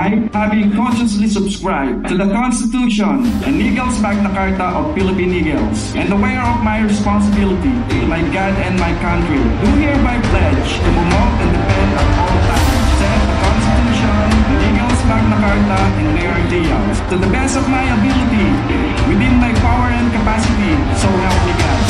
I, having consciously subscribed to the Constitution and Eagles Magna Carta of Philippine Eagles, and aware of my responsibility to my God and my country, do hereby pledge to promote and defend at all times, said the Constitution, the Eagles Magna Carta, and their ideals, to the best of my ability, within my power and capacity, so help me God.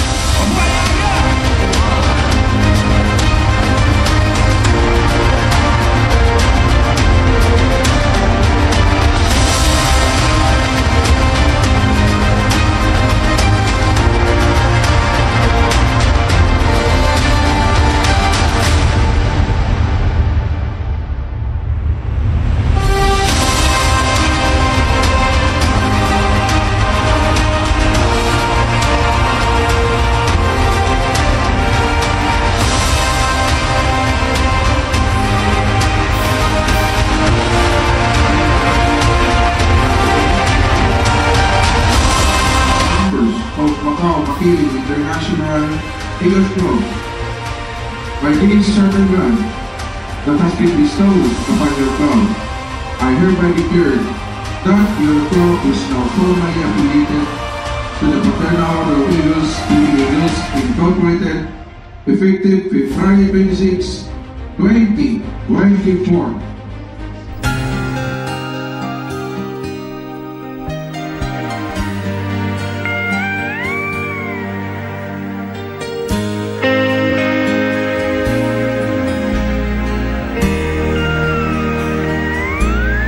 International Eagles Club, by giving certain grant that has been bestowed upon your club, I hereby declare that your club is now formally affiliated to the Fraternal Order of Eagles, Eagles Incorporated, effective February 26, 2024.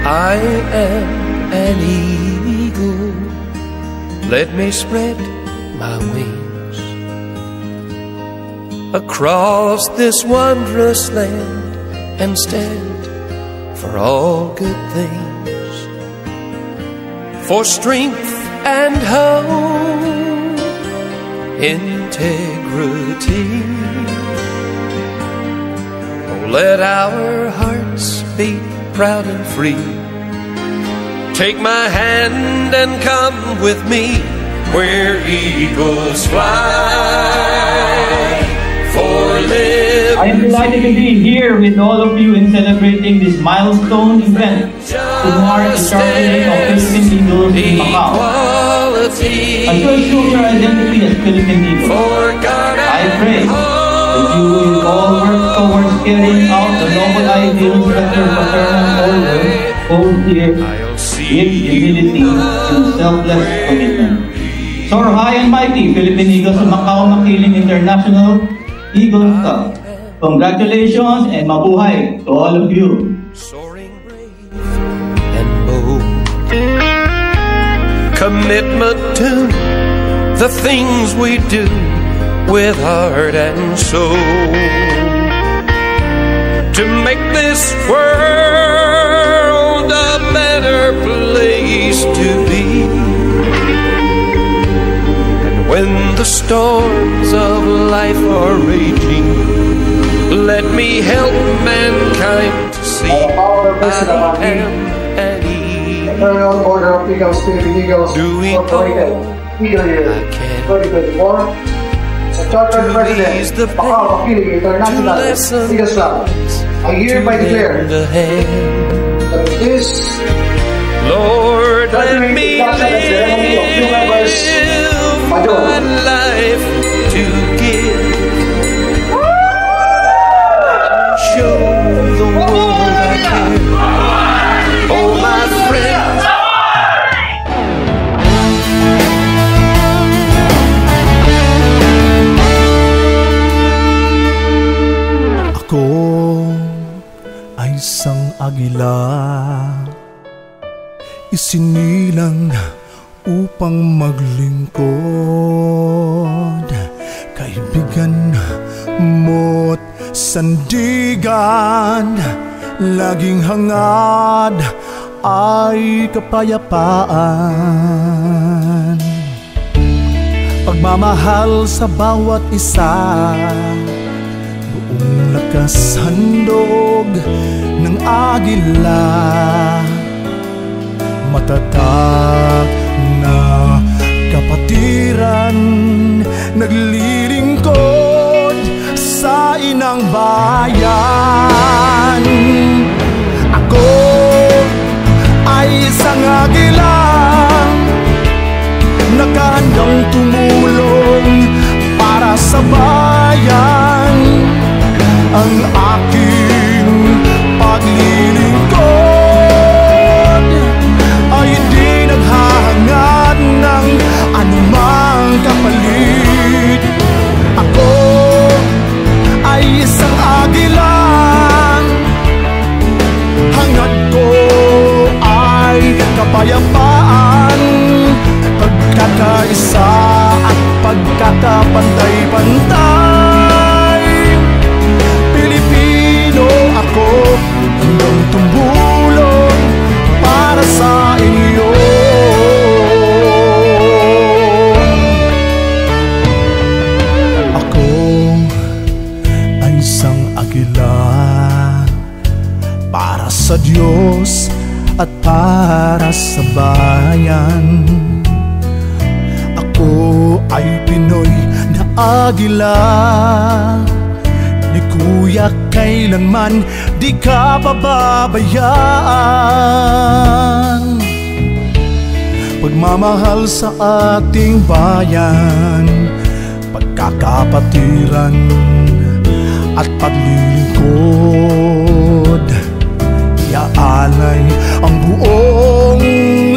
I am an eagle, let me spread my wings across this wondrous land and stand for all good things, for strength and hope, integrity. Oh, let our hearts beat proud and free. Take my hand and come with me where eagles fly for liberty. I am delighted to be here with all of you in celebrating this milestone event to mark the sharpening of Philippine Eagles in Macau. As you assume your identity as Philippine Eagles, I pray that you will all work towards carrying out the noble ideals that your fraternal order hold dear with humility and selfless commitment. Soar high and mighty, Philippine Eagles of Macau Makiling International Eagles Cup. Congratulations and mabuhay to all of you. Soaring brave and bold, commitment to the things we do with heart and soul, to make this world a better place to be. And when the storms of life are raging, let me help mankind to see I am an Fraternal Order of Eagles, Philippine Eagles Incorporated, Eagle Year 2024. Chartered President, Macau Makiling International Eagles Club, I hereby declare that this Lord, let me live my life to give, show the world I care. Oh, my friends, ako ay isang agila, isinilang upang maglingkod, kaibigan mo't sandigan, laging hangad ay kapayapaan, pagmamahal sa bawat isa, buong lakas handog ng agila, matatag na kapatiran, naglilingkod sa inang bayan. Ako sa Diyos at para sa bayan. Ako ay Pinoy na agila, ni Kuya kailanman di ka pababayaan. Pagmamahal sa ating bayan, pagkakapatiran at paglilingkod, iaalay ang buong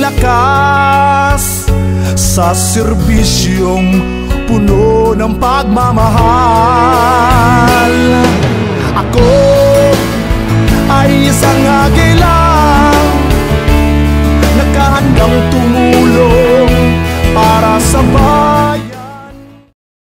lakas sa serbisyong puno ng pagmamahal.